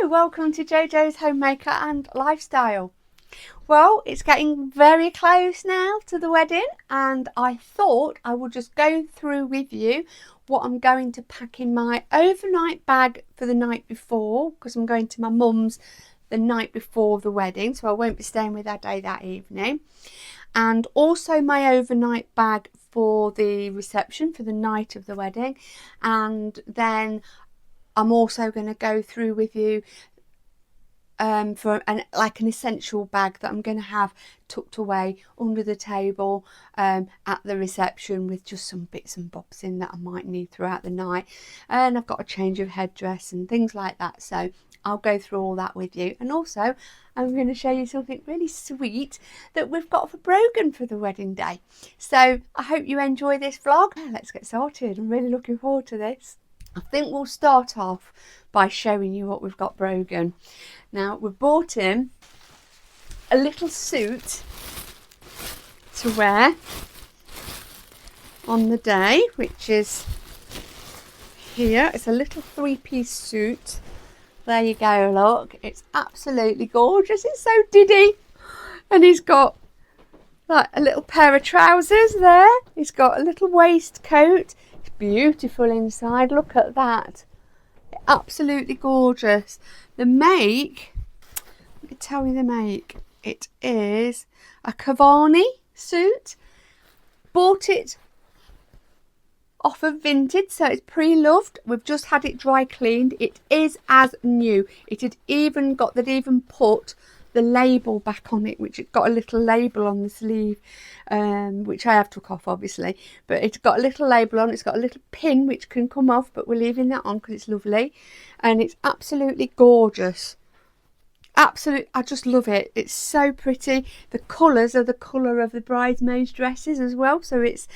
welcome to JoJo's Homemaker and Lifestyle. Well, it's getting very close now to the wedding, and I thought I would just go through with you what I'm going to pack in my overnight bag for the night before, because I'm going to my mum's the night before the wedding, so I won't be staying with Ade that evening. And also my overnight bag for the reception for the night of the wedding. And then I'm also going to go through with you for an essential bag that I'm going to have tucked away under the table at the reception, with just some bits and bobs in that I might need throughout the night. And I've got a change of headdress and things like that, so I'll go through all that with you. And also I'm going to show you something really sweet that we've got for Brogan for the wedding day. So I hope you enjoy this vlog. Let's get started. I'm really looking forward to this. I think we'll start off by showing you what we've got Brogan. Now, we've bought him a little suit to wear on the day, which is here. It's a little three-piece suit. There you go, look. It's absolutely gorgeous. It's so diddy. And he's got like a little pair of trousers there. He's got a little waistcoat. It's beautiful inside. Look at that. Absolutely gorgeous. The make, let me tell you the make. It is a Cavani suit. Bought it off of Vintage, so it's pre-loved. We've just had it dry cleaned. It is as new. It had even got, they'd even put the label back on it, which it got a little label on the sleeve, which I have took off obviously, but it's got a little label on. It's got a little pin which can come off, but we're leaving that on because it's lovely, and it's absolutely gorgeous. Absolutely, I just love it. It's so pretty. The colours are the colour of the bridesmaids' dresses as well, so it's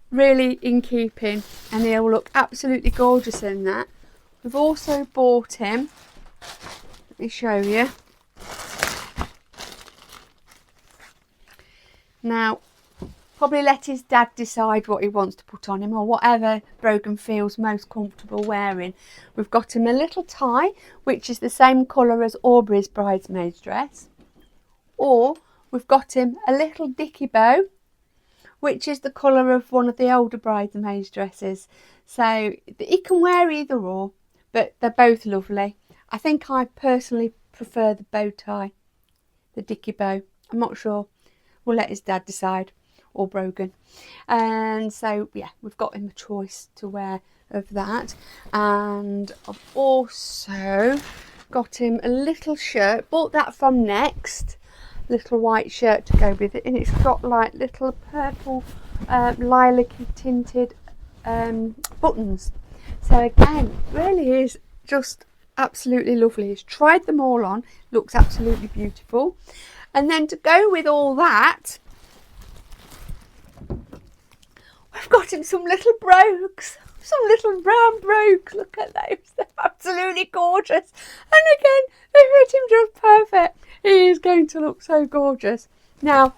really in keeping, and he'll look absolutely gorgeous in that. We've also bought him, let me show you. Now, probably let his dad decide what he wants to put on him, or whatever Brogan feels most comfortable wearing. We've got him a little tie, which is the same colour as Aubrey's bridesmaid's dress. Or we've got him a little dicky bow, which is the colour of one of the older bridesmaids' dresses. So he can wear either or, but they're both lovely. I think I personally prefer the bow tie, the dicky bow. I'm not sure. We'll let his dad decide, or Brogan. And so yeah, we've got him a choice to wear of that. And I've also got him a little shirt. Bought that from Next. Little white shirt to go with it, and it's got like little purple lilac-y tinted buttons. So again, really is just absolutely lovely. He's tried them all on, looks absolutely beautiful. And then to go with all that, we've got him some little brogues, some little brown brogues. Look at those, they're absolutely gorgeous. And again, they fit him just perfect. He is going to look so gorgeous. Now,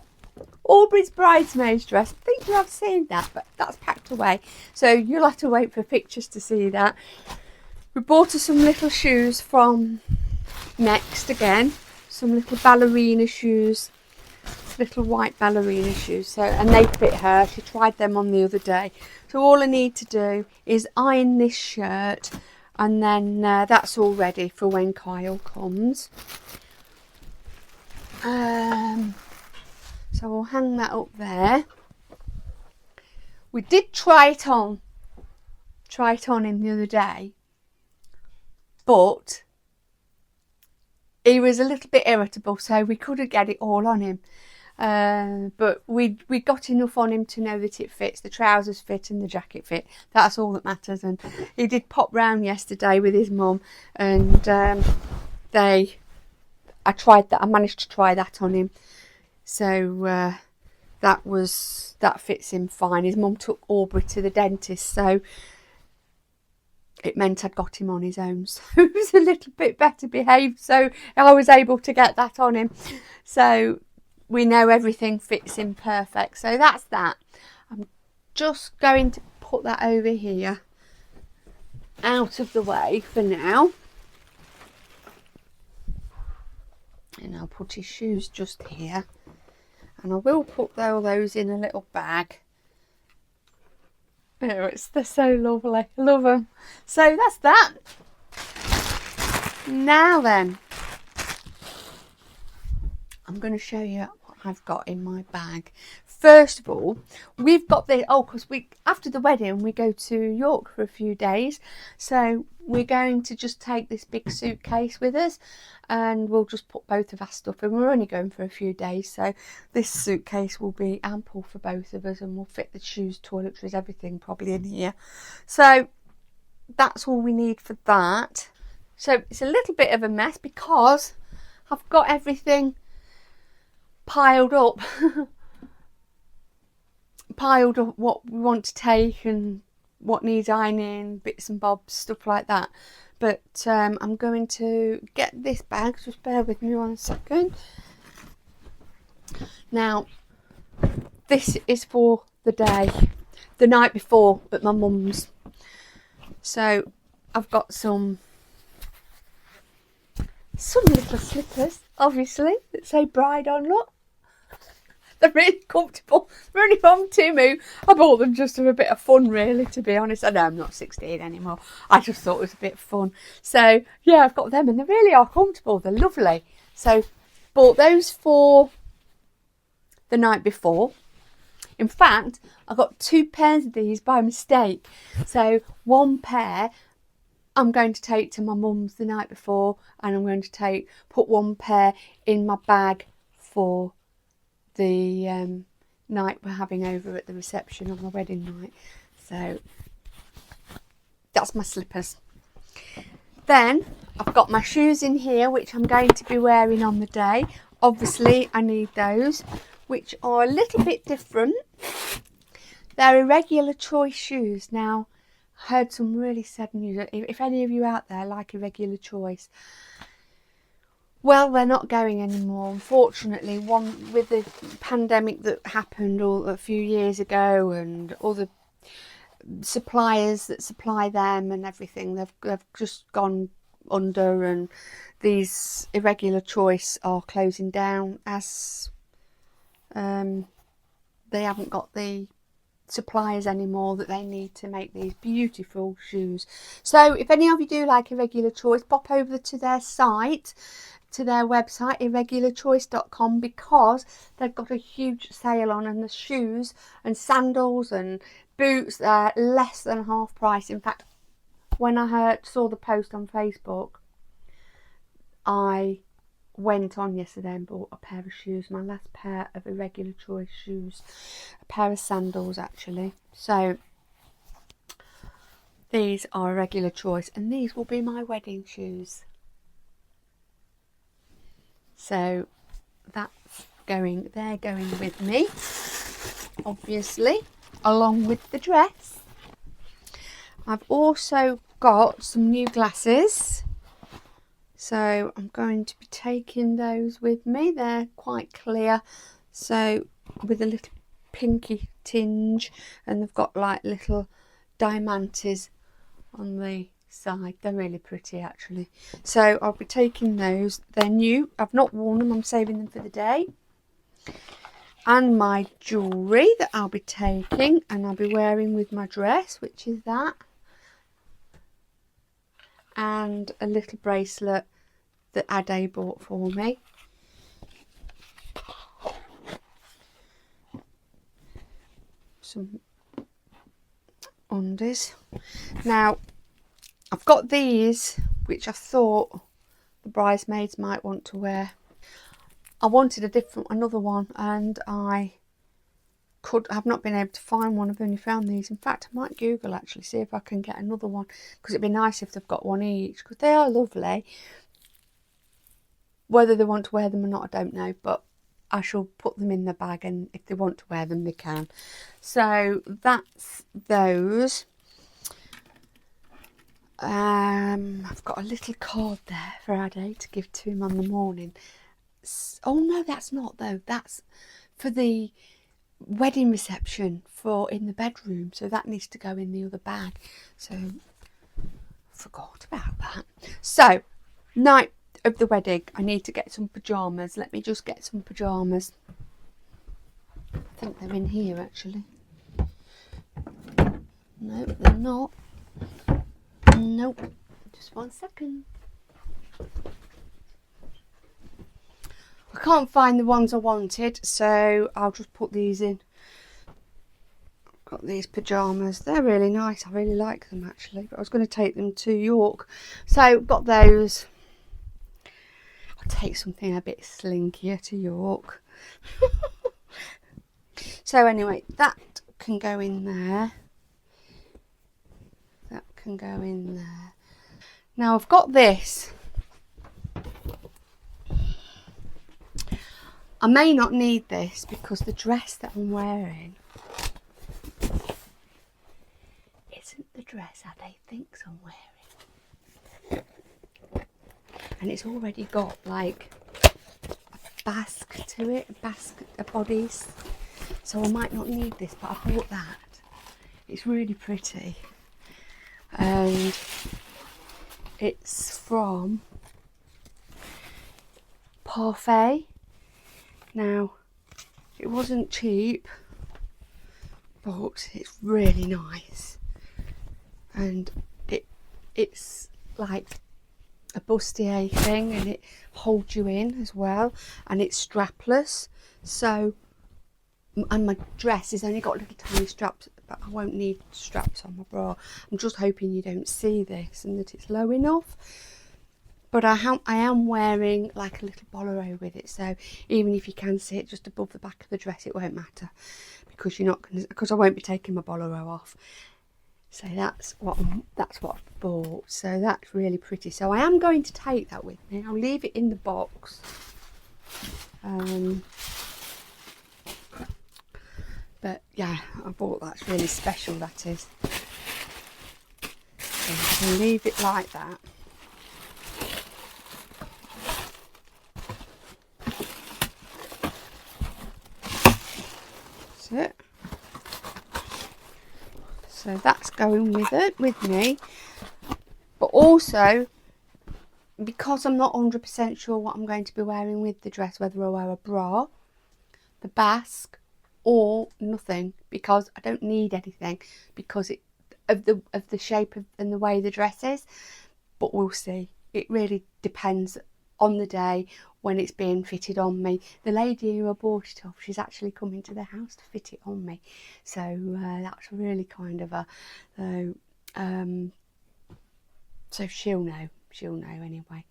Aubrey's bridesmaid's dress, I think you have seen that, but that's packed away, so you'll have to wait for pictures to see that. We bought her some little shoes from Next again. Some little ballerina shoes, little white ballerina shoes, so, and they fit her. She tried them on the other day. So all I need to do is iron this shirt, and then that's all ready for when Kyle comes. So I'll hang that up there. We did try it on him the other day, but he was a little bit irritable, so we couldn't get it all on him. But we got enough on him to know that it fits. The trousers fit and the jacket fit. That's all that matters. And he did pop round yesterday with his mum, and I tried that. I managed to try that on him. So that fits him fine. His mum took Aubrey to the dentist, so it meant I'd got him on his own, so he was a little bit better behaved, so I was able to get that on him. So we know everything fits him perfect. So that's that. I'm just going to put that over here out of the way for now. then I'll put his shoes just here. And I will put all those in a little bag. Oh, they're so lovely. I love them. So that's that. Now then, I'm going to show you what I've got in my bag. First of all, we've got the, because after the wedding we go to York for a few days, so we're going to just take this big suitcase with us, and we'll just put both of our stuff in. We're only going for a few days, so this suitcase will be ample for both of us, and we'll fit the shoes, toiletries, everything probably in here. So that's all we need for that. So it's a little bit of a mess because I've got everything piled up what we want to take and what needs ironing, bits and bobs, stuff like that. But I'm going to get this bag. Just bear with me 1 second. Now, this is for the night before at my mum's. So I've got some little slippers, obviously, that say bride on. Look, they're really comfortable. They're only from Timu. I bought them just for a bit of fun, really, to be honest. I know I'm not 16 anymore. I just thought it was a bit of fun. So yeah, I've got them, and they really are comfortable. They're lovely. So bought those for the night before. In fact, I got 2 pairs of these by mistake. So one pair I'm going to take to my mum's the night before, and I'm going to put one pair in my bag for the night we're having over at the reception on my wedding night. So that's my slippers. Then I've got my shoes in here, which I'm going to be wearing on the day. Obviously I need those, which are a little bit different. They're irregular choice shoes. Now, I heard some really sad news. If any of you out there like irregular choice, well, they're not going anymore, unfortunately. One with the pandemic that happened a few years ago, and all the suppliers that supply them and everything, they've just gone under, and these irregular choice are closing down as they haven't got the suppliers anymore that they need to make these beautiful shoes. So if any of you do like irregular choice, pop over to their site, to their website, irregularchoice.com, because they've got a huge sale on, and the shoes and sandals and boots are less than half price. In fact, when I saw the post on Facebook, I went on yesterday and bought a pair of shoes, my last pair of irregular choice shoes, a pair of sandals actually. So these are irregular choice, and these will be my wedding shoes. So they're going with me, obviously, along with the dress. I've also got some new glasses, so I'm going to be taking those with me. They're quite clear, so with a little pinky tinge, and they've got like little diamantes on the side. They're really pretty actually. So I'll be taking those. They're new. I've not worn them. I'm saving them for the day. And my jewellery that I'll be taking, and I'll be wearing with my dress, which is that. And a little bracelet that Ade bought for me. Some undies. Now, I've got these, which I thought the bridesmaids might want to wear. I wanted another one, and I've not been able to find one. I've only found these. In fact, I might Google actually, see if I can get another one, because it'd be nice if they've got one each, because they are lovely. Whether they want to wear them or not, I don't know, but I shall put them in the bag, and if they want to wear them, they can. So that's those. I've got a little card there for Ade to give to him on the morning. Oh no, that's not though. That's for the wedding reception in the bedroom. So that needs to go in the other bag. So forgot about that. So of the wedding, I need to get some pyjamas. Let me just get some pyjamas. I think they're in here actually. No, they're not. Nope. Just 1 second. I can't find the ones I wanted, so I'll just put these in. I've got these pyjamas. They're really nice. I really like them actually, but I was going to take them to York. So got those. I'll take something a bit slinkier to York. So anyway, that can go in there. That can go in there. Now I've got this. I may not need this because the dress that I'm wearing isn't the dress Ade thinks I'm wearing. And it's already got like a basque to it, a bodice. So I might not need this, but I bought that. It's really pretty. And it's from Parfait. Now, it wasn't cheap, but it's really nice. And it's like a bustier thing, and it holds you in as well, and it's strapless. So, and my dress has only got little tiny straps, but I won't need straps on my bra. I'm just hoping you don't see this and that it's low enough. But I am wearing like a little bolero with it, so even if you can see it just above the back of the dress, it won't matter because I won't be taking my bolero off. So that's what I've bought. So that's really pretty. So I am going to take that with me. I'll leave it in the box. But yeah, I bought that's really special. That is. So I can leave it like that. It. So that's going with me, but also because I'm not 100% sure what I'm going to be wearing with the dress, whether I wear a bra, the basque, or nothing, because I don't need anything because of the shape and the way the dress is. But we'll see. It really depends on the day when it's being fitted on me. The lady who I bought it off, she's actually coming to the house to fit it on me. So that's really kind of so she'll know anyway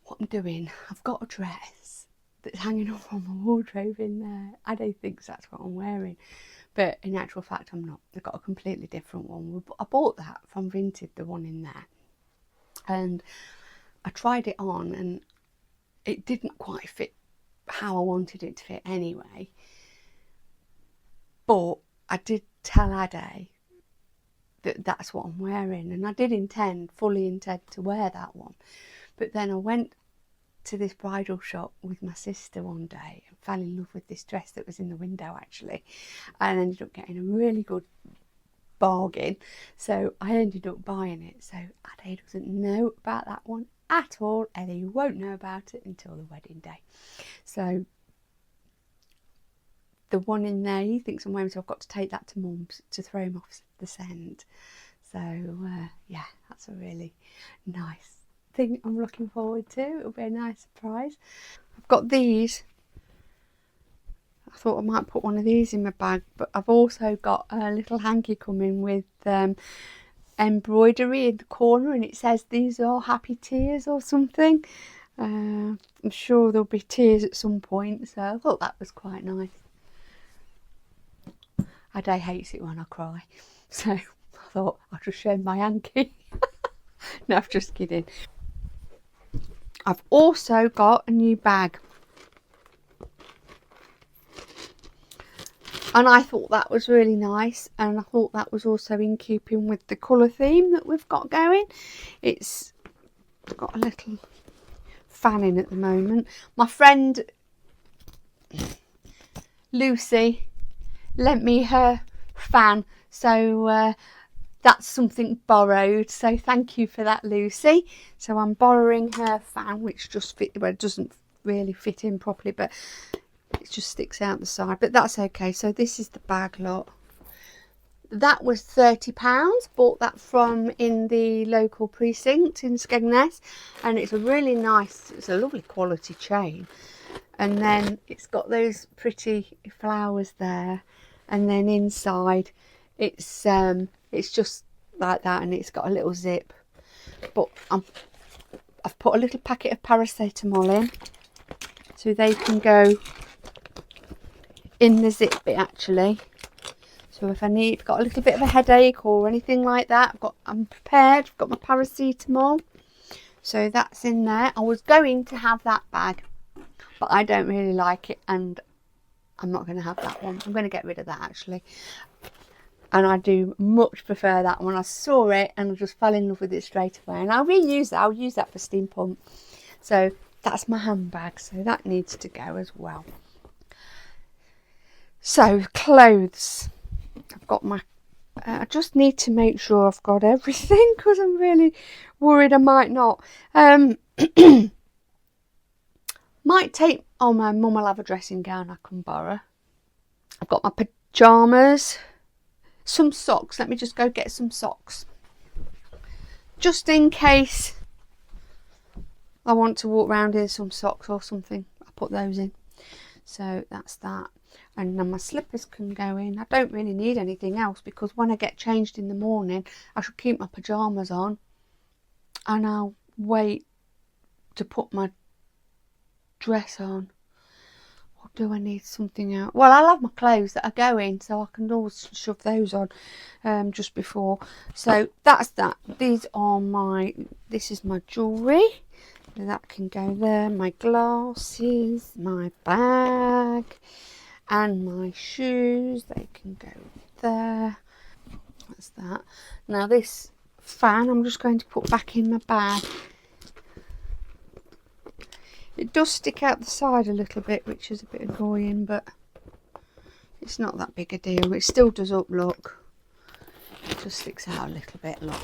what I'm doing. I've got a dress that's hanging up on my wardrobe in there. I don't think that's what I'm wearing, but in actual fact I'm not. I've got a completely different one. I bought that from Vinted, the one in there, and I tried it on and it didn't quite fit how I wanted it to fit anyway. But I did tell Ade that that's what I'm wearing, and I did fully intend to wear that one. But then I went to this bridal shop with my sister one day and fell in love with this dress that was in the window actually, and ended up getting a really good bargain. So I ended up buying it. So Ade doesn't know about that one at all, and he won't know about it until the wedding day. So the one in there he thinks I'm wearing, so I've got to take that to Mum's to throw him off the scent. So yeah, that's a really nice thing I'm looking forward to. It'll be a nice surprise. I've got these. I thought I might put one of these in my bag, but I've also got a little hanky coming with embroidery in the corner, and it says these are happy tears or something. I'm sure there'll be tears at some point, so I thought that was quite nice. Ade hates it when I cry, so I thought I'll just show my hanky. No, I'm just kidding. I've also got a new bag, and I thought that was really nice, and I thought that was also in keeping with the colour theme that we've got going. It's got a little fan in at the moment. My friend Lucy lent me her fan, so that's something borrowed, so thank you for that, Lucy. So I'm borrowing her fan, which just fit, well, it doesn't really fit in properly, but it just sticks out the side, but that's okay. So this is the bag lot. That was £30. Bought that from in the local precinct in Skegness, and it's a really nice, it's a lovely quality chain. And then it's got those pretty flowers there, and then inside it's just like that, and it's got a little zip. But I've put a little packet of paracetamol in, so they can go in the zip bit actually. So if I've got a little bit of a headache or anything like that, I'm prepared. I've got my paracetamol, so that's in there. I was going to have that bag, but I don't really like it, and I'm not going to have that one. I'm going to get rid of that actually, and I do much prefer that one. I saw it and I just fell in love with it straight away, and I'll reuse that. I'll use that for steampunk. So that's my handbag, so that needs to go as well. So clothes, I've got my I just need to make sure I've got everything, because I'm really worried I might not. Might take, oh, my mum will have a dressing gown I can borrow. I've got my pyjamas, some socks. Let me just go get some socks, just in case I want to walk around in some socks or something. I'll put those in. So that's that. And then my slippers can go in. I don't really need anything else, because when I get changed in the morning, I should keep my pyjamas on, and I'll wait to put my dress on. Or do I need something else? Well, I'll have my clothes that are going, so I can always shove those on just before. So that's that. This is my jewellery. That can go there. My glasses, my bag, and my shoes, they can go there. That's that. Now this fan I'm just going to put back in my bag. It does stick out the side a little bit, which is a bit annoying, but it's not that big a deal. It still does up look. It just sticks out a little bit, look.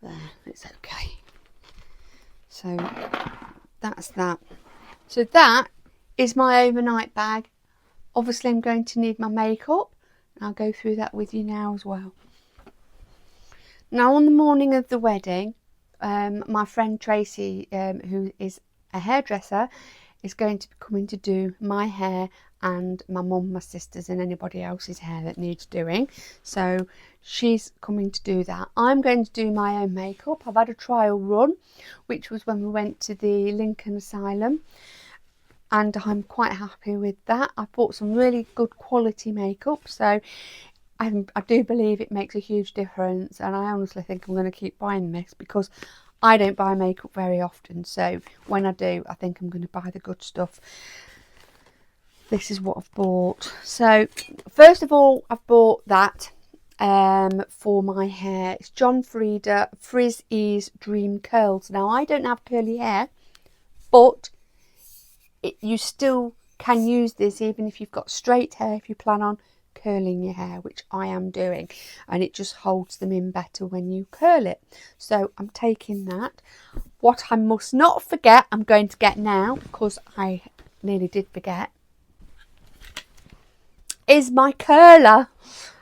There, it's okay. So that's that. So that is my overnight bag. Obviously I'm going to need my makeup. I'll go through that with you now as well. Now, on the morning of the wedding, my friend Tracy, who is a hairdresser, is going to be coming to do my hair and my mum, my sisters, and anybody else's hair that needs doing. So she's coming to do that. I'm going to do my own makeup. I've had a trial run, which was when we went to the Lincoln Asylum, and I'm quite happy with that. I bought some really good quality makeup, so I do believe it makes a huge difference, and I honestly think I'm going to keep buying this, because I don't buy makeup very often, so when I do, I think I'm going to buy the good stuff. This is what I've bought. So first of all, I've bought that for my hair. It's John Frieda Frizz Ease Dream Curls. Now, I don't have curly hair, but you still can use this even if you've got straight hair, if you plan on curling your hair, which I am doing, and it just holds them in better when you curl it. So I'm taking that. What I must not forget, I'm going to get now, because I nearly did forget, is my curler.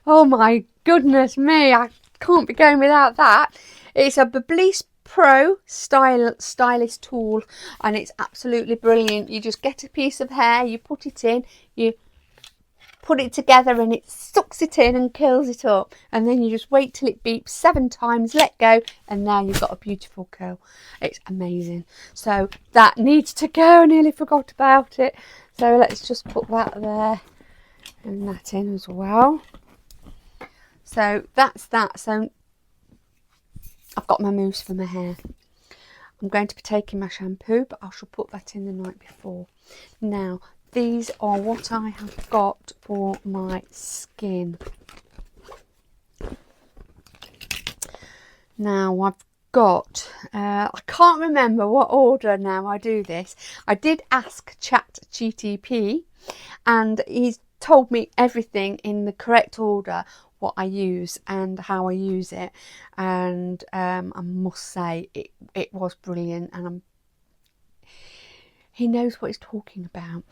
Oh my goodness me, I can't be going without that. It's a Babyliss Pro stylist tool, and it's absolutely brilliant. You just get a piece of hair, you put it in, you put it together, and it sucks it in and curls it up, and then you just wait till it beeps 7 times, let go, and now you've got a beautiful curl. It's amazing. So that needs to go. I nearly forgot about it, so let's just put that there and that in as well. So that's that. So I've got my mousse for my hair. I'm going to be taking my shampoo, but I shall put that in the night before. Now, these are what I have got for my skin. Now, I've got, I can't remember what order now I do this. I did ask ChatGPT, and he's told me everything in the correct order. what I use and how I use it, and I must say it was brilliant, and he knows what he's talking about.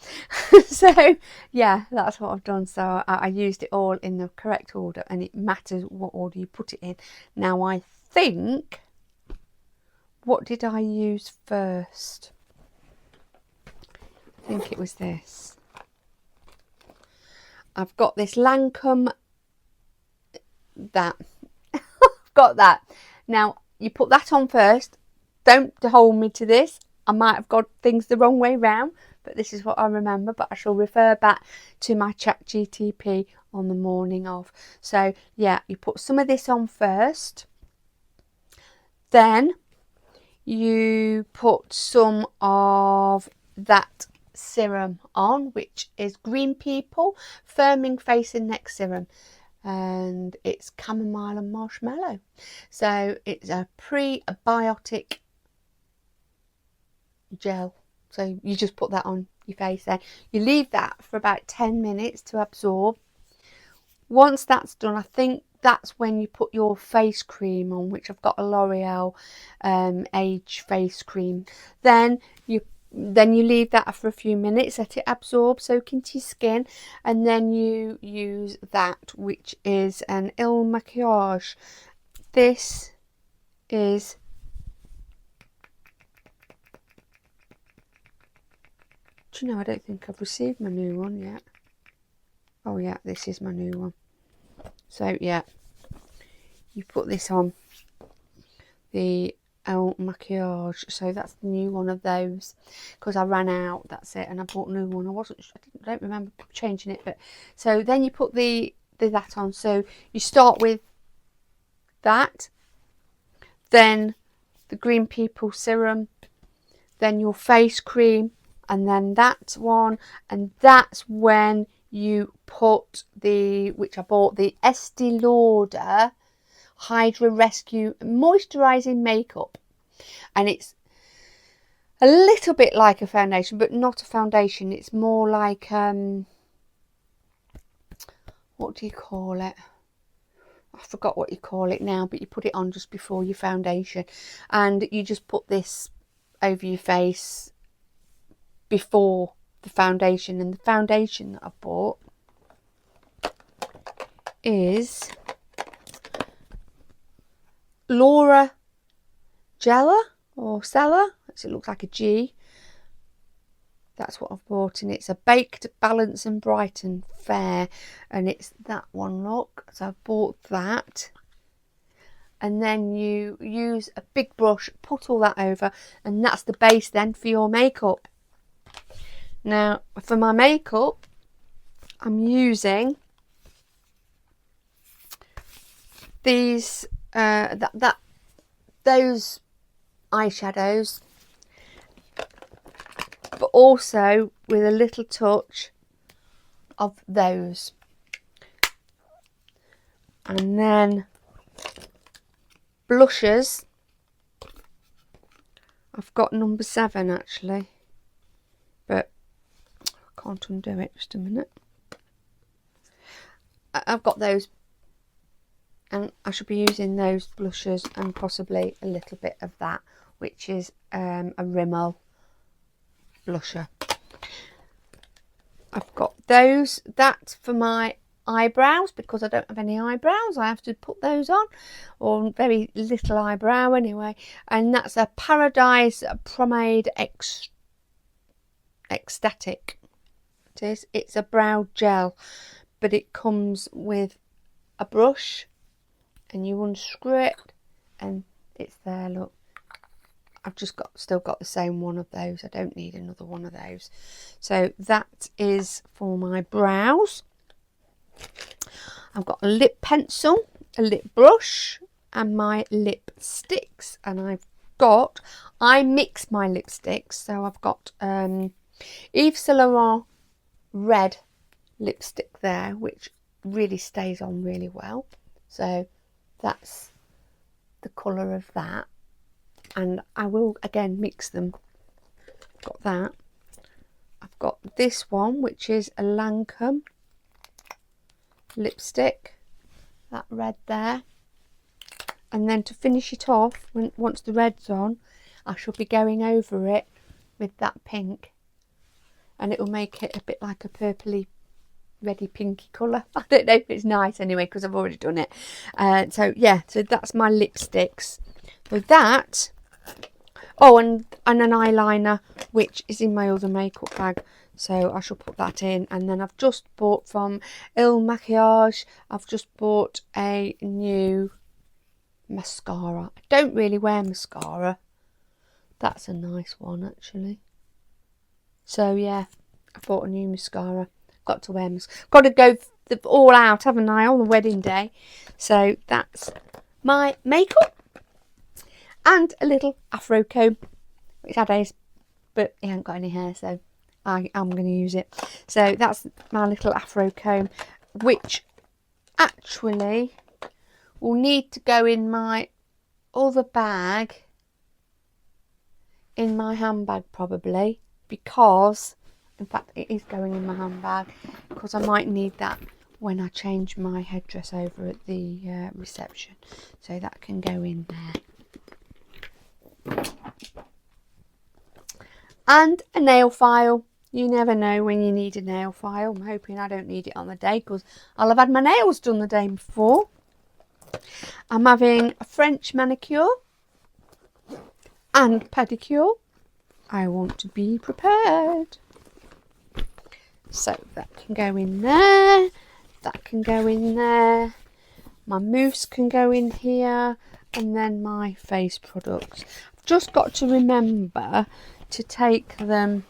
So yeah, that's what I've done. So I used it all in the correct order, and it matters what order you put it in. Now I think, what did I use first? I think it was this. I've got this Lancome, that. I've got that. Now you put that on first. Don't hold me to this. I might have got things the wrong way round, but this is what I remember. But I shall refer back to my ChatGTP on the morning of. So yeah, you put some of this on first. Then you put some of that serum on, which is Green People Firming Face and Neck Serum. And it's chamomile and marshmallow. So it's a prebiotic gel. So you just put that on your face then. You leave that for about 10 minutes to absorb. Once that's done, I think that's when you put your face cream on, which I've got a L'Oreal Age face cream. Then you leave that for a few minutes, let it absorb, soak into your skin, and then you use that, which is an Il Maquillage. This is do you know, I don't think I've received my new one yet. Oh yeah, this is my new one. So yeah, you put this on, the El Maquillage. So that's the new one of those, because I ran out, that's it, and I bought a new one. I don't remember changing it, but so then you put that on. So you start with that, then the Green People serum, then your face cream, and then that one, and that's when you put which I bought, the Estee Lauder Hydra Rescue Moisturising Makeup. And it's a little bit like a foundation, but not a foundation. It's more like, what do you call it? I forgot what you call it now, but you put it on just before your foundation. And you just put this over your face before the foundation. And the foundation that I bought is Laura Geller or Seller. It looks like a G. That's what I've bought, and it's a Baked Balance and Brighten Fair, and it's that one, look. So I've bought that, and then you use a big brush, put all that over, and that's the base then for your makeup. Now for my makeup, I'm using these those eyeshadows, but also with a little touch of those. And then blushes, I've got number 7 actually, but I can't undo it, just a minute. I've got those, and I should be using those blushes and possibly a little bit of that, which is a Rimmel blusher. I've got those. That's for my eyebrows, because I don't have any eyebrows. I have to put those on, or very little eyebrow anyway. And that's a Paradise Pomade Ecstatic. It is. It's a brow gel, but it comes with a brush, and you unscrew it, and it's there. Look, I've just still got the same one of those. I don't need another one of those. So that is for my brows. I've got a lip pencil, a lip brush, and my lipsticks. And I mix my lipsticks. So I've got Yves Saint Laurent red lipstick there, which really stays on really well. So that's the colour of that. And I will again mix them. Got that. I've got this one, which is a Lancome lipstick, that red there. And then to finish it off, once the red's on, I shall be going over it with that pink. And it will make it a bit like a purpley, reddy, pinky colour. I don't know if it's nice anyway, because I've already done it. So yeah, so that's my lipsticks. So that, oh, and an eyeliner, which is in my other makeup bag. So I shall put that in. And then I've just bought from Il Maquillage, I've just bought a new mascara. I don't really wear mascara. That's a nice one actually. So yeah, I bought a new mascara. Got to wear mascara. Got to go all out, haven't I, on the wedding day. So that's my makeup. And a little afro comb, which Aday's, but he hasn't got any hair, so I'm going to use it. So that's my little afro comb, which actually will need to go in my other bag, in my handbag probably, because, in fact, it is going in my handbag, because I might need that when I change my headdress over at the reception. So that can go in there. And a nail file. You never know when you need a nail file. I'm hoping I don't need it on the day, because I'll have had my nails done the day before. I'm having a French manicure and pedicure. I want to be prepared. So that can go in there. That can go in there. My mousse can go in here. And then my face products. I've just got to remember to take them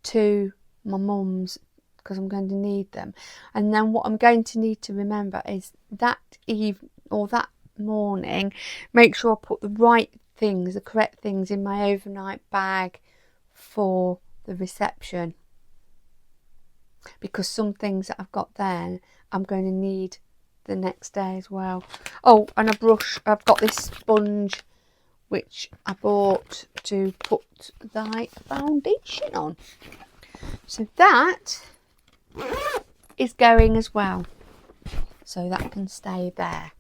to my mum's, because I'm going to need them. And then what I'm going to need to remember is that evening or that morning, make sure I put the right things, the correct things in my overnight bag for the reception, because some things that I've got there I'm going to need the next day as well. Oh, and a brush. I've got this sponge which I bought to put the foundation on. So that is going as well, so that can stay there.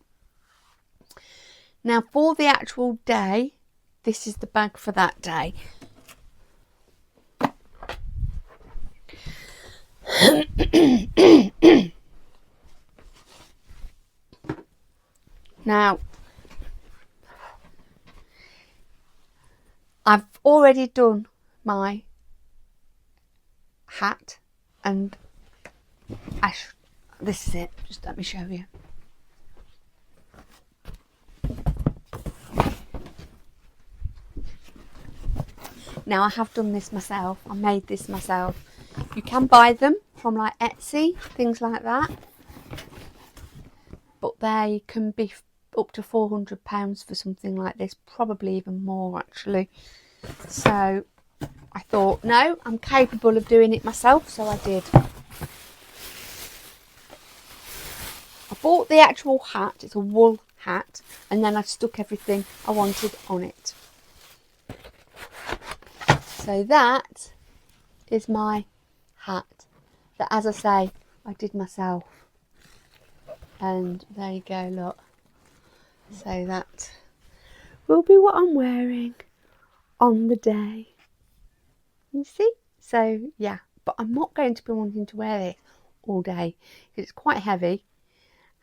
Now for the actual day, this is the bag for that day. Now I've already done my hat, and this is it. Just let me show you. Now I have done this myself. I made this myself. You can buy them from like Etsy, things like that. But they can be up to £400 for something like this, probably even more actually. So I thought, no, I'm capable of doing it myself, so I did. I bought the actual hat, it's a wool hat, and then I stuck everything I wanted on it. So that is my hat that, as I say, I did myself. And there you go, look. So that will be what I'm wearing on the day. You see? So yeah, but I'm not going to be wanting to wear this all day. It's quite heavy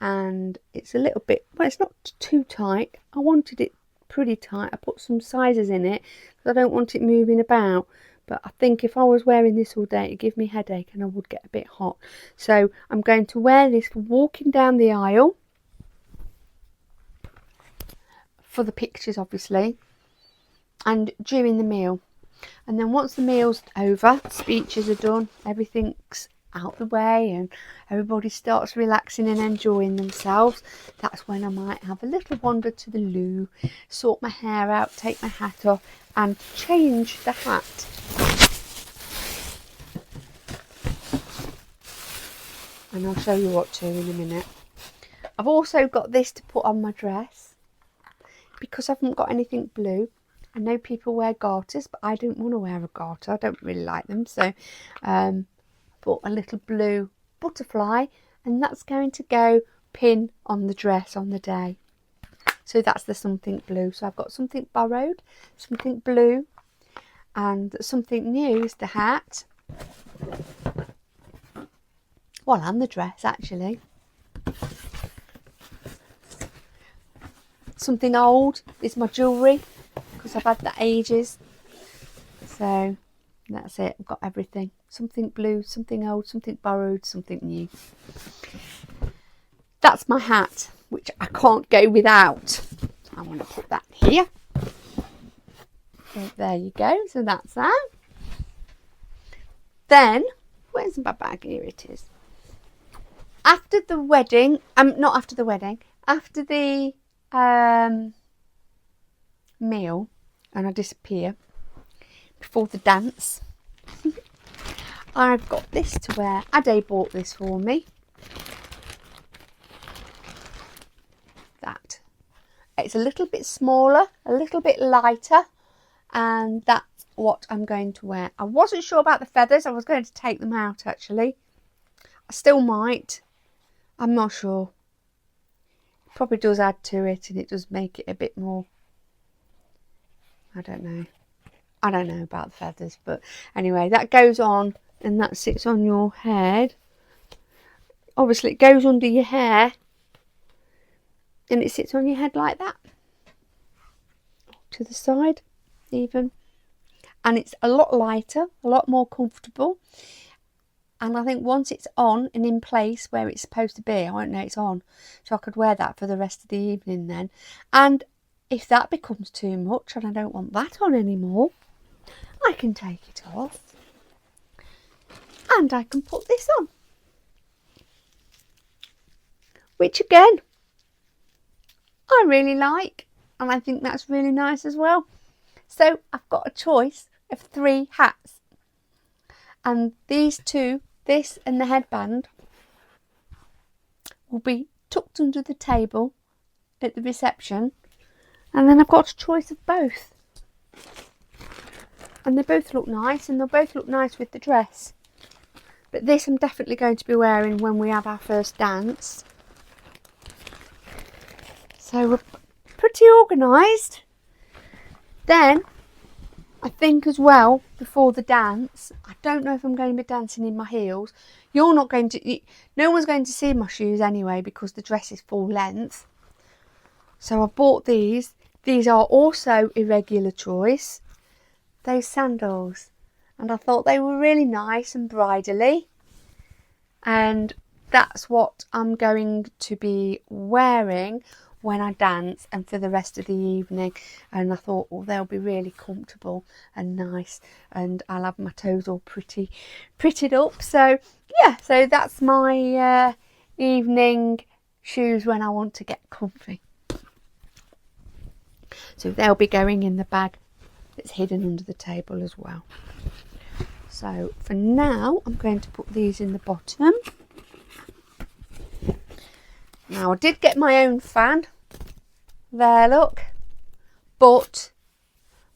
and it's a little bit, well, it's not too tight. I wanted it pretty tight. I put some sizes in it because I don't want it moving about. But I think if I was wearing this all day, it'd give me a headache and I would get a bit hot. So I'm going to wear this for walking down the aisle, for the pictures obviously, and during the meal. And then once the meal's over, speeches are done, everything's out the way and everybody starts relaxing and enjoying themselves, that's when I might have a little wander to the loo, sort my hair out, take my hat off and change the hat. And I'll show you what to in a minute. I've also got this to put on my dress because I haven't got anything blue. I know people wear garters, but I don't want to wear a garter. I don't really like them. So bought a little blue butterfly and that's going to go pin on the dress on the day. So that's the something blue. So I've got something borrowed, something blue, and something new is the hat. Well, and the dress actually. Something old is my jewellery, because I've had that ages. So that's it, I've got everything. Something blue, something old, something borrowed, something new. That's my hat, which I can't go without. So I want to put that here. So there you go, so that's that. Then, where's my bag? Here it is. After the wedding, not after the wedding, after the meal, and I disappear before the dance, I've got this to wear. Ade bought this for me. That. It's a little bit smaller, a little bit lighter, and that's what I'm going to wear. I wasn't sure about the feathers. I was going to take them out actually. I still might. I'm not sure. It probably does add to it, and it does make it a bit more. I don't know. I don't know about the feathers, but anyway, that goes on and that sits on your head. Obviously, it goes under your hair and it sits on your head like that. To the side, even. And it's a lot lighter, a lot more comfortable. And I think once it's on and in place where it's supposed to be, I won't know it's on. So I could wear that for the rest of the evening then. And if that becomes too much and I don't want that on anymore, I can take it off. And I can put this on. Which again, I really like. And I think that's really nice as well. So I've got a choice of 3 hats. And these two, this and the headband, will be tucked under the table at the reception. And then I've got a choice of both. And they both look nice, and they'll both look nice with the dress. But this I'm definitely going to be wearing when we have our first dance. So we're pretty organised. Then, I think as well, before the dance, I don't know if I'm going to be dancing in my heels. You're not going to, no one's going to see my shoes anyway because the dress is full length. So I bought these. These are also irregular choice. Those sandals. And I thought they were really nice and bridally. And that's what I'm going to be wearing when I dance and for the rest of the evening. And I thought, well, they'll be really comfortable and nice, and I'll have my toes all prettied up. So yeah, so that's my evening shoes when I want to get comfy. So they'll be going in the bag that's hidden under the table as well. So for now, I'm going to put these in the bottom. Now I did get my own fan. There, look. But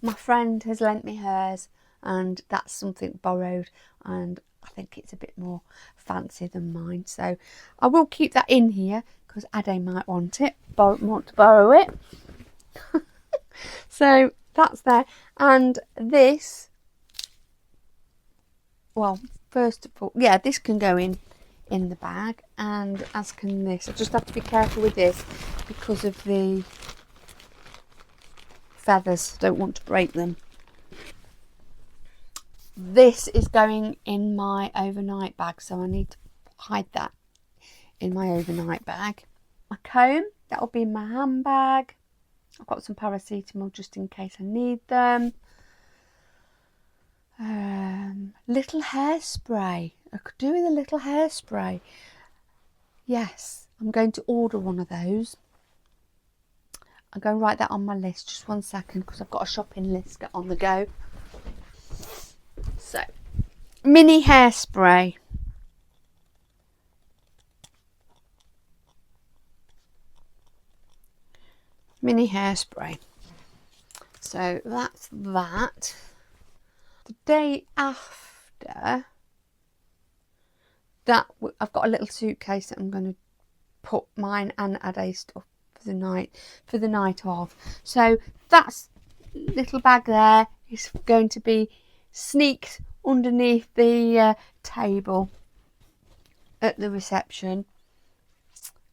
my friend has lent me hers, and that's something borrowed, and I think it's a bit more fancy than mine. So I will keep that in here because Ade might want it, want to borrow it. So that's there. And this, well, first of all, yeah, this can go in the bag, and as can this. I just have to be careful with this because of the feathers. Don't want to break them. This is going in my overnight bag, so I need to hide that in my overnight bag. My comb, that will be in my handbag. I've got some paracetamol just in case I need them. Little hairspray. I could do with a little hairspray. Yes, I'm going to order one of those. I'm going to write that on my list. Just 1 second, because I've got a shopping list on the go. So, mini hairspray. Mini hairspray. So that's that. The day after, that I've got a little suitcase that I'm going to put mine and Ade's stuff for the night of. So that's little bag there is going to be sneaked underneath the table at the reception,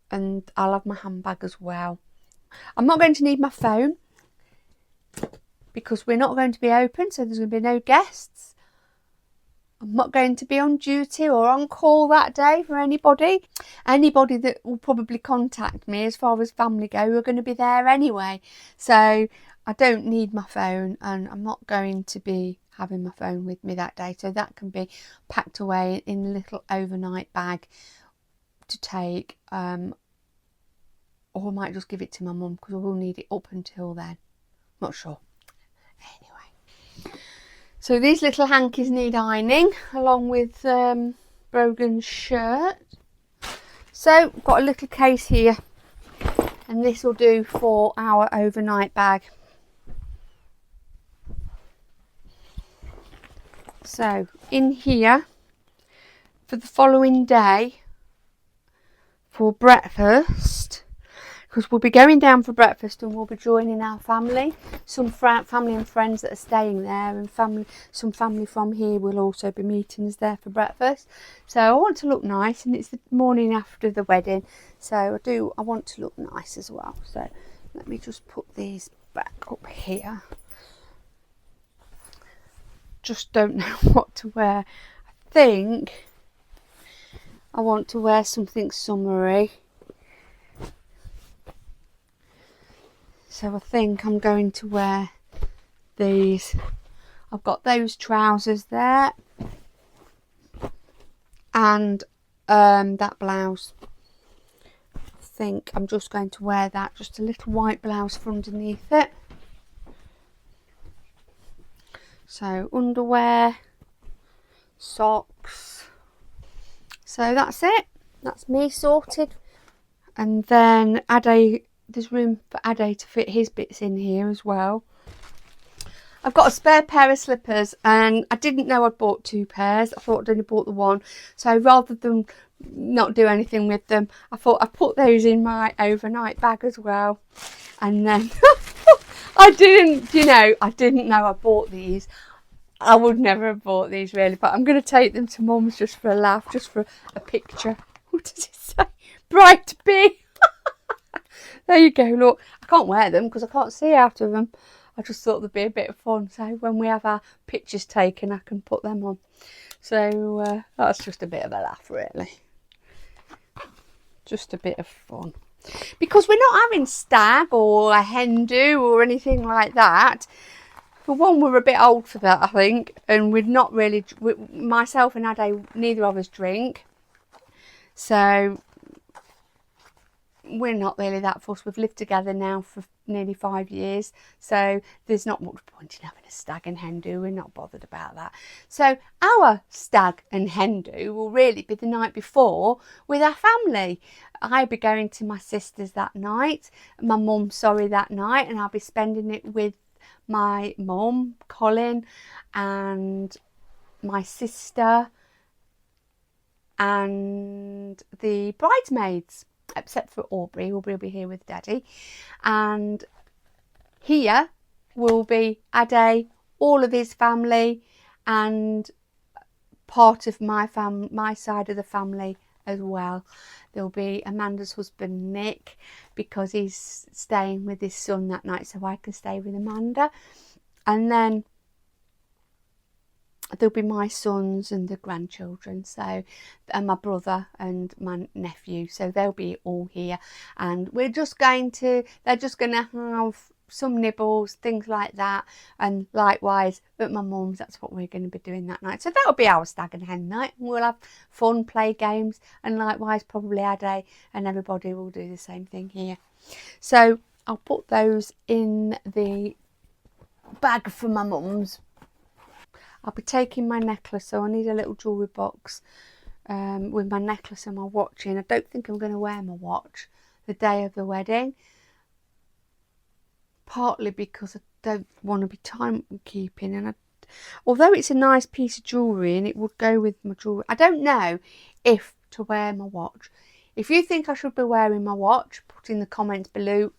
and I'll have my handbag as well. I'm not going to need my phone because we're not going to be open, so there's going to be no guests. I'm not going to be on duty or on call that day for anybody. Anybody that will probably contact me as far as family go are going to be there anyway. So I don't need my phone, and I'm not going to be having my phone with me that day. So that can be packed away in a little overnight bag to take. Or I might just give it to my mum because I will need it up until then. Not sure. Anyway. So these little hankies need ironing along with Brogan's shirt. So I've got a little case here, and this will do for our overnight bag. So in here for the following day for breakfast, because we'll be going down for breakfast and we'll be joining our family, some family and friends that are staying there, and some family from here will also be meeting us there for breakfast. So I want to look nice, and it's the morning after the wedding, so I want to look nice as well. So let me just put these back up here. Just don't know what to wear. I think I want to wear something summery. So I think I'm going to wear these. I've got those trousers there and that blouse. I think I'm just going to wear that, just a little white blouse for underneath it. So underwear, socks. So that's it. That's me sorted. And then Ade, there's room for Ade to fit his bits in here as well. I've got a spare pair of slippers, and I didn't know I'd bought 2 pairs. I thought I'd only bought the one. So rather than not do anything with them, I thought I'd put those in my overnight bag as well. And then I didn't know I bought these. I would never have bought these really, but I'm going to take them to Mum's just for a laugh, just for a picture. What does it say? Bride to be. There you go, look. I can't wear them because I can't see out of them. I just thought they'd be a bit of fun. So when we have our pictures taken, I can put them on. So that's just a bit of a laugh, really. Just a bit of fun. Because we're not having stag or a hen do or anything like that. For one, we're a bit old for that, I think. And we're not really... myself and Ade, neither of us drink. So we're not really that fussed. We've lived together now for nearly 5 years, so there's not much point in having a stag and hen do. We're not bothered about that. So our stag and hen do will really be the night before with our family. I'll be going to my sister's that night, my mum, that night, and I'll be spending it with my mum, Colin, and my sister and the bridesmaids. Except for Aubrey. Aubrey will be here with Daddy. And here will be Ade, all of his family, and part of my side of the family as well. There'll be Amanda's husband, Nick, because he's staying with his son that night, so I can stay with Amanda. And then there'll be my sons and the grandchildren, so, and my brother and my nephew, so they'll be all here, and they're just going to have some nibbles, things like that, and likewise at my mum's. That's what we're going to be doing that night. So that'll be our stag and hen night. We'll have fun, play games, and likewise probably Ade and everybody will do the same thing here. So I'll put those in the bag for my mum's. I'll be taking my necklace, so I need a little jewellery box with my necklace and my watch in. I don't think I'm going to wear my watch the day of the wedding, partly because I don't want to be timekeeping, and although it's a nice piece of jewellery and it would go with my jewellery, I don't know if to wear my watch. If you think I should be wearing my watch, put in the comments below.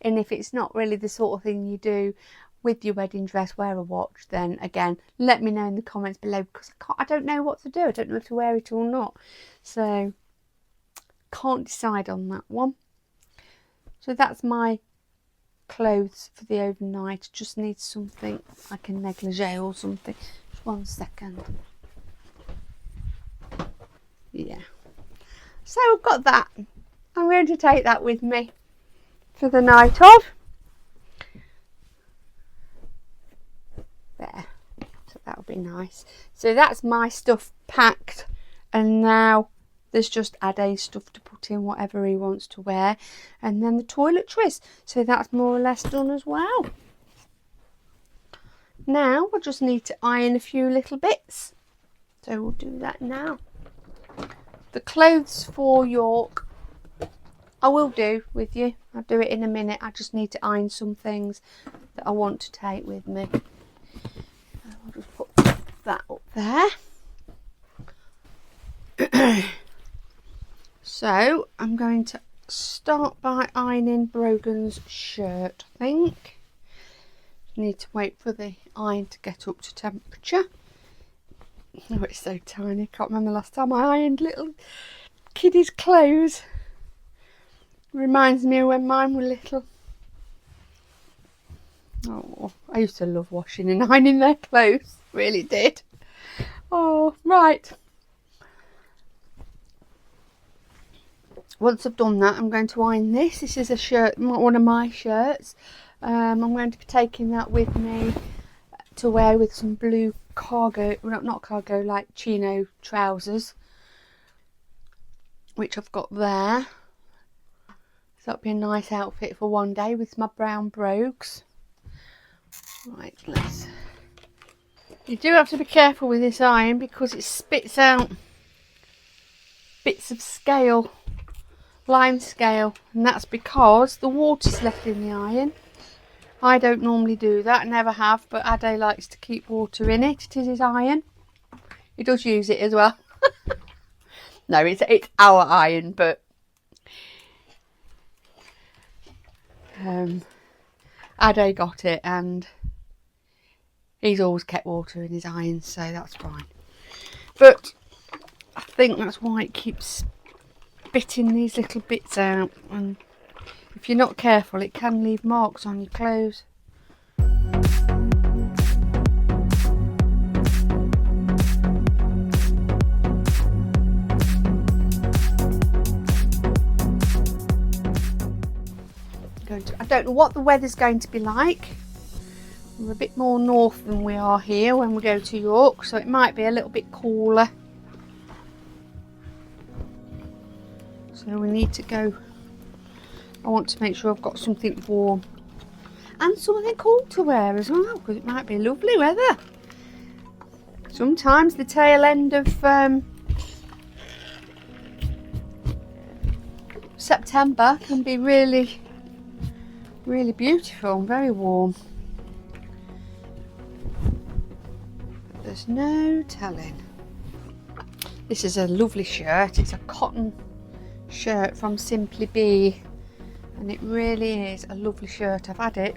And if it's not really the sort of thing you do with your wedding dress, wear a watch, then again, let me know in the comments below, because I don't know what to do. I don't know if to wear it or not. So, can't decide on that one. So that's my clothes for the overnight. Just need something like a negligee or something. Just 1 second. Yeah. So I've got that. I'm going to take that with me for the night of. There. So that'll be nice. So that's my stuff packed. And now there's just Ade's stuff to put in, whatever he wants to wear. And then the toiletries. So that's more or less done as well. Now I just need to iron a few little bits. So we'll do that now. The clothes for York, I will do with you. I'll do it in a minute. I just need to iron some things that I want to take with me. I'll just put that up there. So I'm going to start by ironing Brogan's shirt, I think. Need to wait for the iron to get up to temperature. Oh, it's so tiny. I can't remember the last time I ironed little kiddies' clothes. Reminds me of when mine were little. Oh, I used to love washing and ironing their clothes. Really did. Oh, right. Once I've done that, I'm going to iron this. This is a shirt, one of my shirts. I'm going to be taking that with me to wear with some blue cargo, not cargo, like chino trousers, which I've got there. So that'll be a nice outfit for one day with my brown brogues. Right, you do have to be careful with this iron because it spits out bits of scale, lime scale, and that's because the water's left in the iron. I don't normally do that, never have, but Ade likes to keep water in it. It is his iron. He does use it as well. No, it's our iron, but Ade got it and he's always kept water in his iron, so that's fine. But I think that's why it keeps spitting these little bits out, and if you're not careful it can leave marks on your clothes. I don't know what the weather's going to be like. We're a bit more north than we are here when we go to York, so it might be a little bit cooler. So we need to go. I want to make sure I've got something warm and something cool to wear as well, because it might be lovely weather. Sometimes the tail end of September can be really beautiful and very warm. But there's no telling. This is a lovely shirt. It's a cotton shirt from Simply Be, and it really is a lovely shirt. I've had it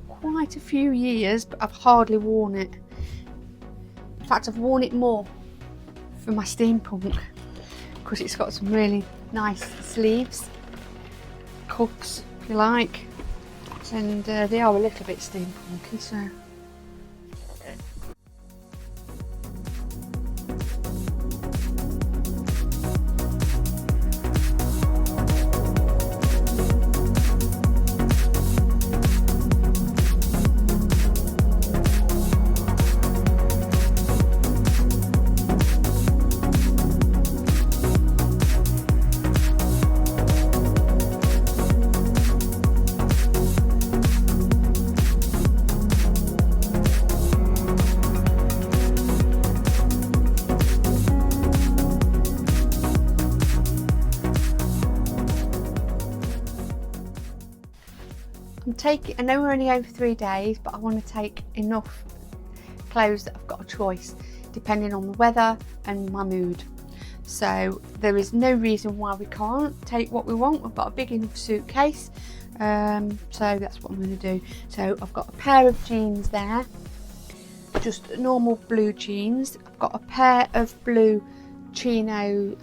quite a few years, but I've hardly worn it. In fact, I've worn it more for my steampunk because it's got some really nice sleeves, cuffs if you like, and they are a little bit steampunky, so. I know we're only over 3 days, but I want to take enough clothes that I've got a choice depending on the weather and my mood. So there is no reason why we can't take what we want. We've got a big enough suitcase, so that's what I'm going to do. So I've got a pair of jeans there, just normal blue jeans. I've got a pair of blue chino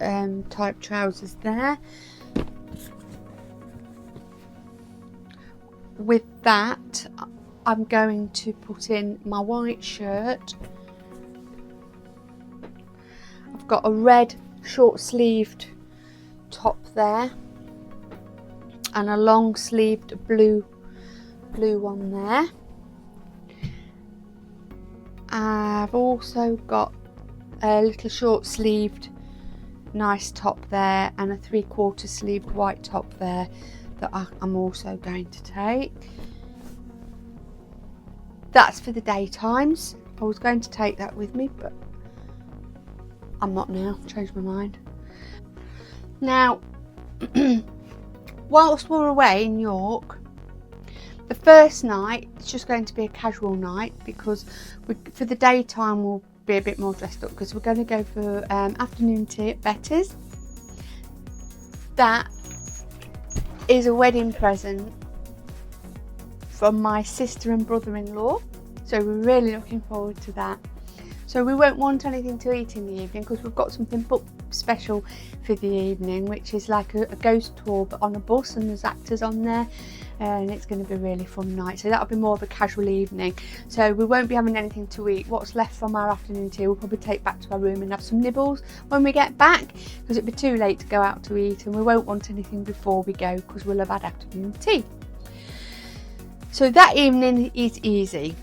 type trousers there. With that, I'm going to put in my white shirt. I've got a red short sleeved top there and a long sleeved blue one there. I've also got a little short sleeved nice top there and a 3/4 sleeved white top there that I'm also going to take. That's for the daytimes. I was going to take that with me, but I'm not now. Changed my mind. Now, whilst we're away in York, the first night it's just going to be a casual night, because for the daytime we'll be a bit more dressed up, because we're going to go for afternoon tea at Betty's. That is a wedding present from my sister and brother-in-law, so we're really looking forward to that. So we won't want anything to eat in the evening, because we've got something booked special for the evening, which is like a ghost tour but on a bus, and there's actors on there, and it's going to be a really fun night. So that'll be more of a casual evening, so we won't be having anything to eat. What's left from our afternoon tea we'll probably take back to our room and have some nibbles when we get back, because it'll be too late to go out to eat, and we won't want anything before we go because we'll have had afternoon tea. So that evening is easy.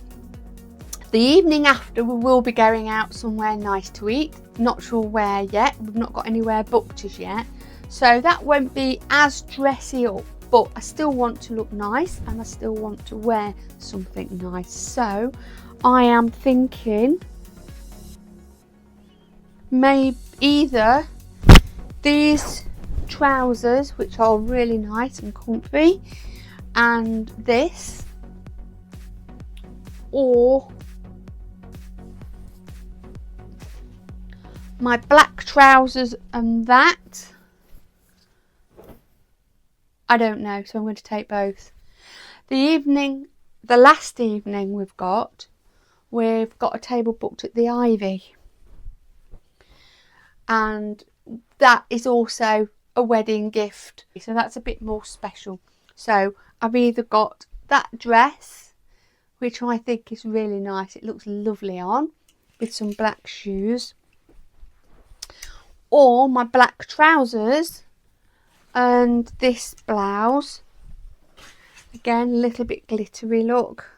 The evening after, we will be going out somewhere nice to eat. Not sure where yet. We've not got anywhere booked as yet. So that won't be as dressy up, but I still want to look nice and I still want to wear something nice. So I am thinking maybe either these trousers, which are really nice and comfy, and this, or my black trousers and that. I don't know, so I'm going to take both. The last evening we've got a table booked at the Ivy, and that is also a wedding gift, so that's a bit more special. So I've either got that dress, which I think is really nice, it looks lovely on, with some black shoes, or my black trousers and this blouse, again a little bit glittery look,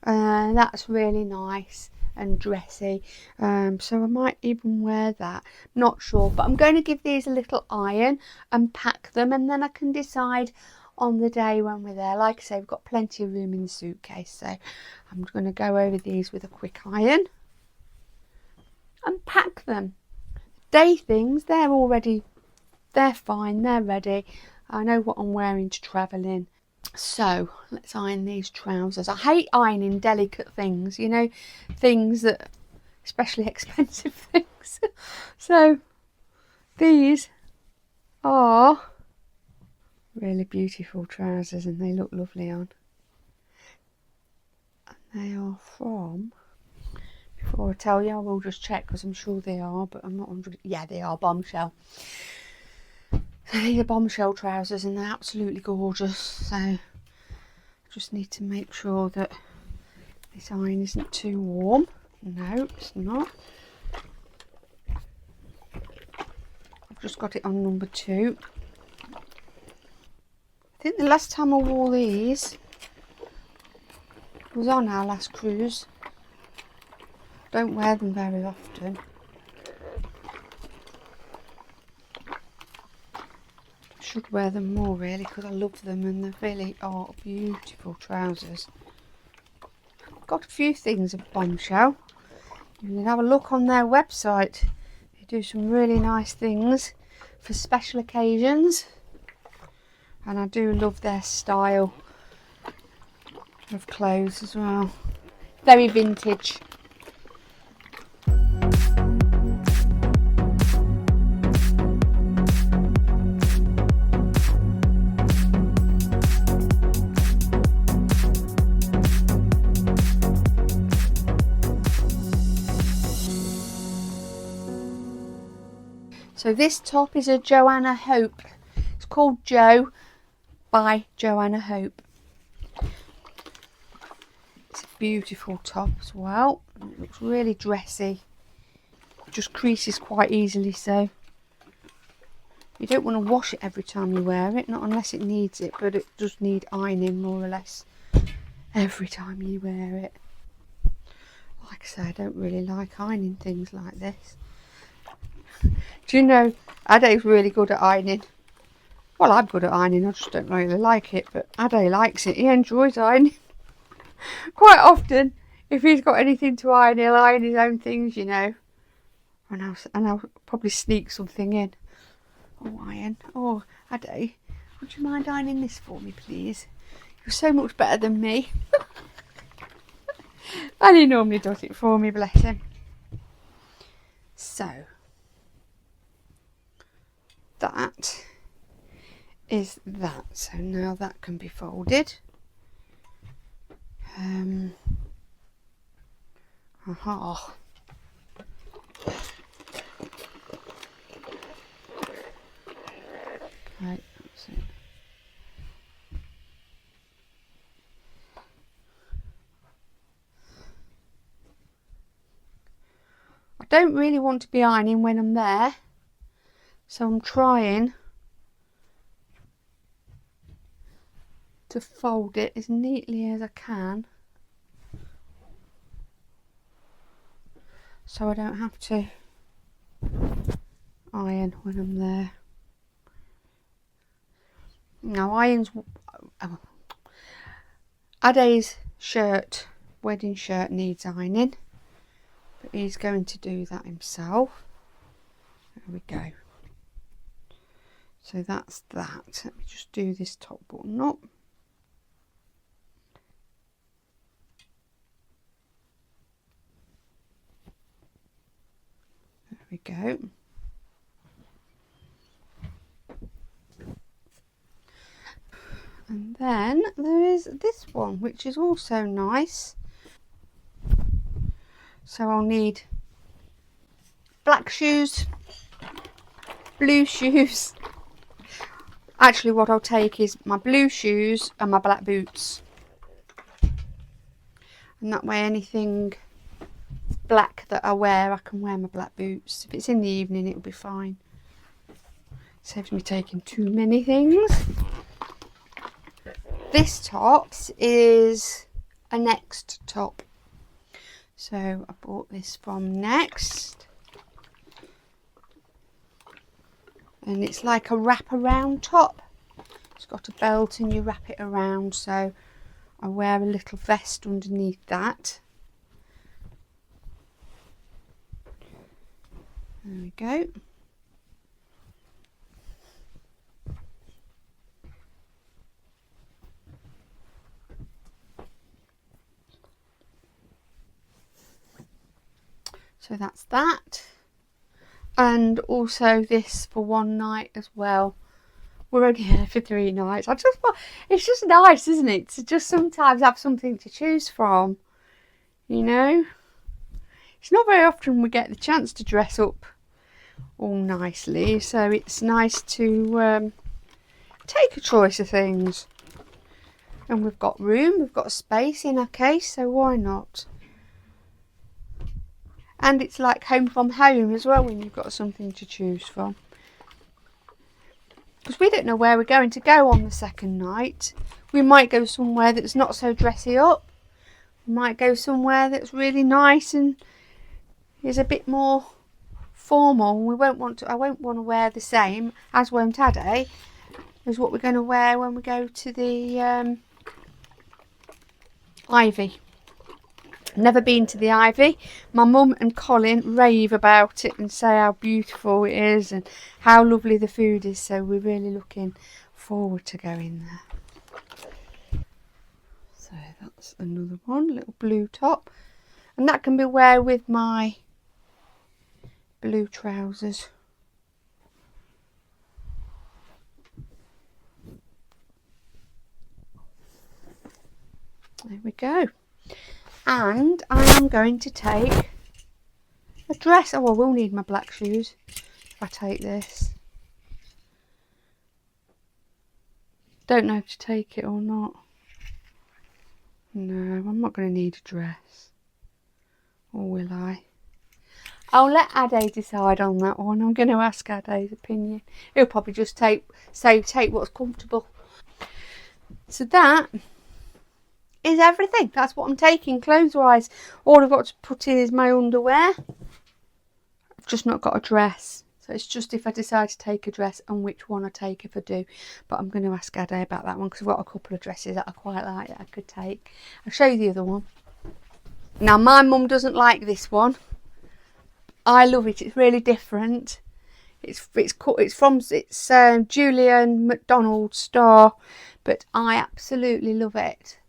that's really nice and dressy, so I might even wear that, not sure, but I'm going to give these a little iron and pack them, and then I can decide on the day when we're there. Like I say, we've got plenty of room in the suitcase, so I'm going to go over these with a quick iron and pack them. Day things, they're fine, they're ready. I know what I'm wearing to travel in. So let's iron these trousers. I hate ironing delicate things, you know, things that, especially expensive things. So these are really beautiful trousers and they look lovely on. And they are from, before I tell you, I will just check because I'm sure they are, but I'm not 100%. Yeah, they are Bombshell. So these are Bombshell trousers and they're absolutely gorgeous. So I just need to make sure that this iron isn't too warm. No, it's not. I've just got it on number 2. I think the last time I wore these was on our last cruise. Don't wear them very often. Should wear them more really, because I love them and they really are beautiful trousers. Got a few things of Bombshell. You can have a look on their website. They do some really nice things for special occasions, and I do love their style of clothes as well. Very vintage. So this top is a Joanna Hope. It's called Joe by Joanna Hope. It's a beautiful top as well. It looks really dressy. It just creases quite easily, so you don't want to wash it every time you wear it, not unless it needs it, but it does need ironing more or less every time you wear it. Like I say, I don't really like ironing things like this. Do you know, Ade's really good at ironing. Well, I'm good at ironing, I just don't really like it, but Ade likes it. He enjoys ironing. Quite often, if he's got anything to iron, he'll iron his own things, you know. And I'll probably sneak something in. Oh, iron. Oh, Ade, would you mind ironing this for me, please? You're so much better than me. And he normally does it for me, bless him. So, that is that. So now that can be folded. Aha. Right, that's it. I don't really want to be ironing when I'm there, so I'm trying to fold it as neatly as I can, so I don't have to iron when I'm there. Now irons, Ade's shirt, wedding shirt, needs ironing, but he's going to do that himself. There we go. So that's that. Let me just do this top button up. There we go. And then there is this one, which is also nice. So I'll need black shoes, blue shoes. Actually, what I'll take is my blue shoes and my black boots. And that way anything black that I wear, I can wear my black boots. If it's in the evening, it'll be fine. Saves me taking too many things. This top is a Next top. So I bought this from Next. And it's like a wrap-around top. It's got a belt and you wrap it around, so I wear a little vest underneath that. There we go. So that's that. And also this for one night as well. We're only here for 3 nights. It's just nice, isn't it, to just sometimes have something to choose from, you know. It's not very often we get the chance to dress up all nicely, so it's nice to take a choice of things. And we've got room, we've got space in our case, so why not? And it's like home from home as well when you've got something to choose from. Because we don't know where we're going to go on the second night. We might go somewhere that's not so dressy up. We might go somewhere that's really nice and is a bit more formal. I won't want to wear the same, as won't Ade, as what we're going to wear when we go to the Ivy. Never been to the Ivy. My mum and Colin rave about it and say how beautiful it is and how lovely the food is, so we're really looking forward to going there. So that's another one, little blue top, and that can be wear with my blue trousers. There we go. And I am going to take a dress. Oh, I will need my black shoes. if I take this. Don't know if to take it or not. No, I'm not going to need a dress. Or will I? I'll let Ade decide on that one. I'm going to ask Ade's opinion. He'll probably just take what's comfortable. So that is everything. That's what I'm taking clothes-wise. All I've got to put in is my underwear. I've just not got a dress. So it's just if I decide to take a dress and which one I take if I do. But I'm going to ask Ade about that one because I've got a couple of dresses that I quite like that I could take. I'll show you the other one. Now my mum doesn't like this one. I love it. It's really different. It's from Julian McDonald Star, but I absolutely love it.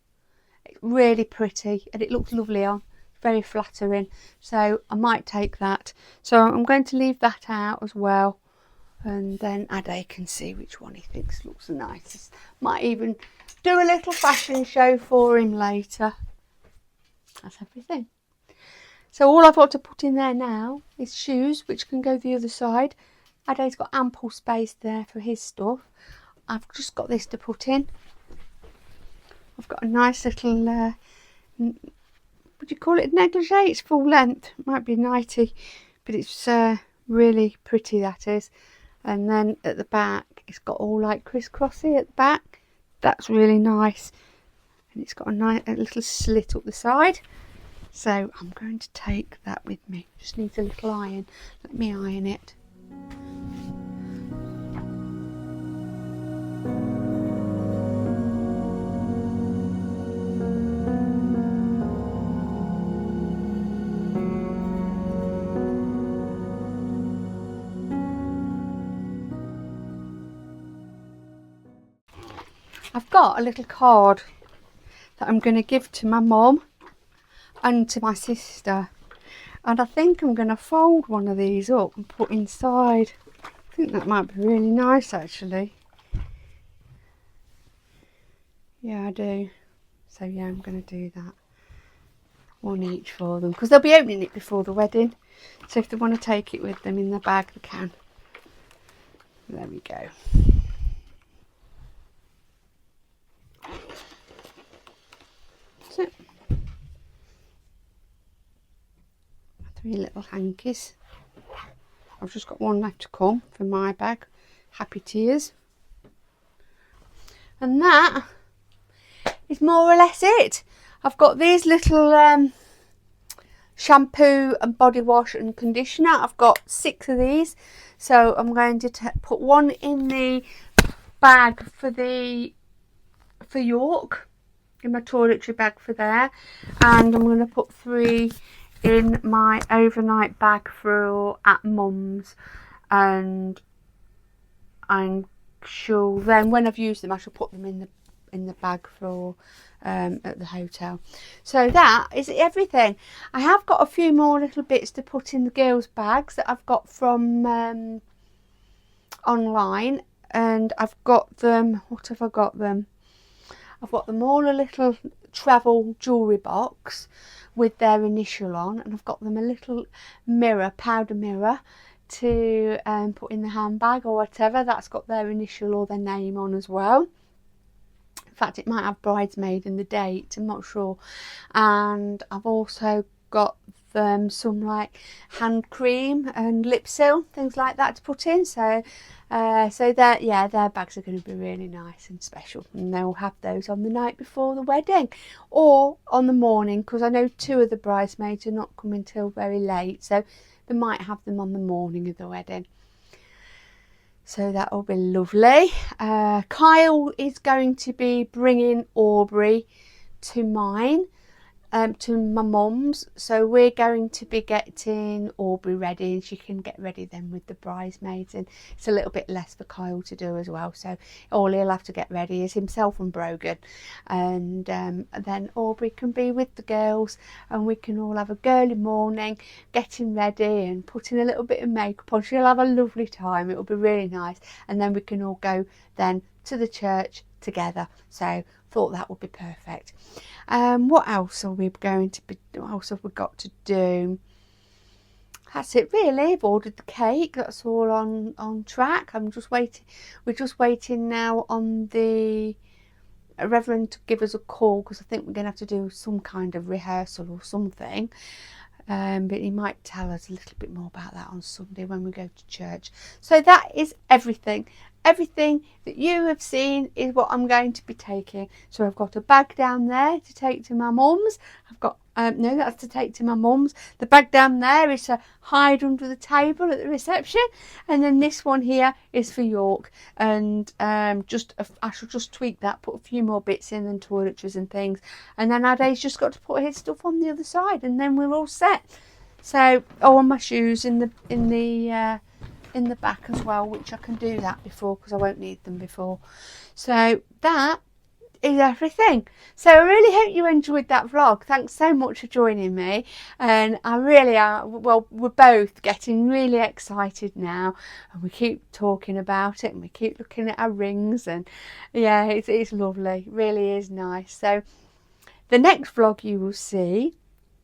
It's really pretty and it looks lovely on. Very flattering. So I might take that. So I'm going to leave that out as well, and then Ade can see which one he thinks looks the nicest. Might even do a little fashion show for him later. That's everything. So all I've got to put in there now is shoes, which can go the other side. Ade's got ample space there for his stuff. I've just got this to put in. I've got a nice little, would you call it negligee? It's full length. It might be nighty, but it's really pretty, that is. And then at the back, it's got all like crisscrossy at the back. That's really nice. And it's got a little slit up the side. So I'm going to take that with me. Just needs a little iron. Let me iron it. I've got a little card that I'm going to give to my mum and to my sister, and I think I'm going to fold one of these up and put inside. I think that might be really nice actually. Yeah, I do. So yeah, I'm going to do that. One each for them because they'll be opening it before the wedding, so if they want to take it with them in the bag they can. There we go. That's it. 3 little hankies. I've just got one left to come for my bag. Happy tears. And that is more or less it. I've got these little shampoo and body wash and conditioner. I've got 6 of these. So I'm going to put one in the bag for York, in my toiletry bag for there. And I'm going to put 3 in my overnight bag for at mum's, and I'm sure then when I've used them I shall put them in the bag for at the hotel. So that is everything. I have got a few more little bits to put in the girls' bags that I've got from online, and I've got them. What have I got them? I've got them all a little travel jewellery box with their initial on, and I've got them a little mirror, powder mirror, to put in the handbag or whatever. That's got their initial or their name on as well. In fact, it might have bridesmaid and the date, I'm not sure. And I've also got them some like hand cream and lip seal, things like that to put in. So their bags are going to be really nice and special, and they'll have those on the night before the wedding or on the morning, because I know 2 of the bridesmaids are not coming till very late, so they might have them on the morning of the wedding. So that will be lovely. Kyle is going to be bringing Aubrey to mine, to my mum's. So we're going to be getting Aubrey ready, and she can get ready then with the bridesmaids. And it's a little bit less for Kyle to do as well. So all he'll have to get ready is himself and Brogan. And then Aubrey can be with the girls, and we can all have a girly morning, getting ready and putting a little bit of makeup on. She'll have a lovely time. It'll be really nice. And then we can all go then to the church together. So thought that would be perfect. What else are we going to be? What else have we got to do? that's it really. I've ordered the cake. That's all on track. I'm just waiting. We're just waiting now on the Reverend to give us a call, because I think we're going to have to do some kind of rehearsal or something. But he might tell us a little bit more about that on Sunday when we go to church. So that is everything. Everything that you have seen is what I'm going to be taking. So I've got a bag down there to take to my mum's. I've got no, that's to take to my mum's. The bag down there is to hide under the table at the reception, and then this one here is for York. And I shall just tweak that, put a few more bits in and toiletries and things, and then Ade's just got to put his stuff on the other side, and then we're all set. So, and my shoes in the back as well, which I can do that before because I won't need them before. So that is everything. So I really hope you enjoyed that vlog. Thanks so much for joining me, and I really are, well, we're both getting really excited now, and we keep talking about it and we keep looking at our rings, and yeah, it's lovely, it really is nice. So the next vlog you will see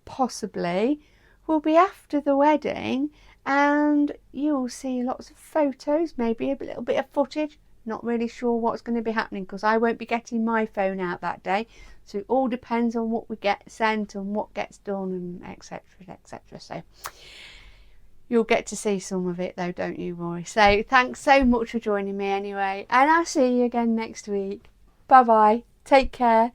possibly will be after the wedding, and you'll see lots of photos, maybe a little bit of footage. Not really sure what's going to be happening because I won't be getting my phone out that day, so it all depends on what we get sent and what gets done, and etc, etc. So you'll get to see some of it though, don't you, Roy? So thanks so much for joining me anyway, and I'll see you again next week. Bye bye, take care.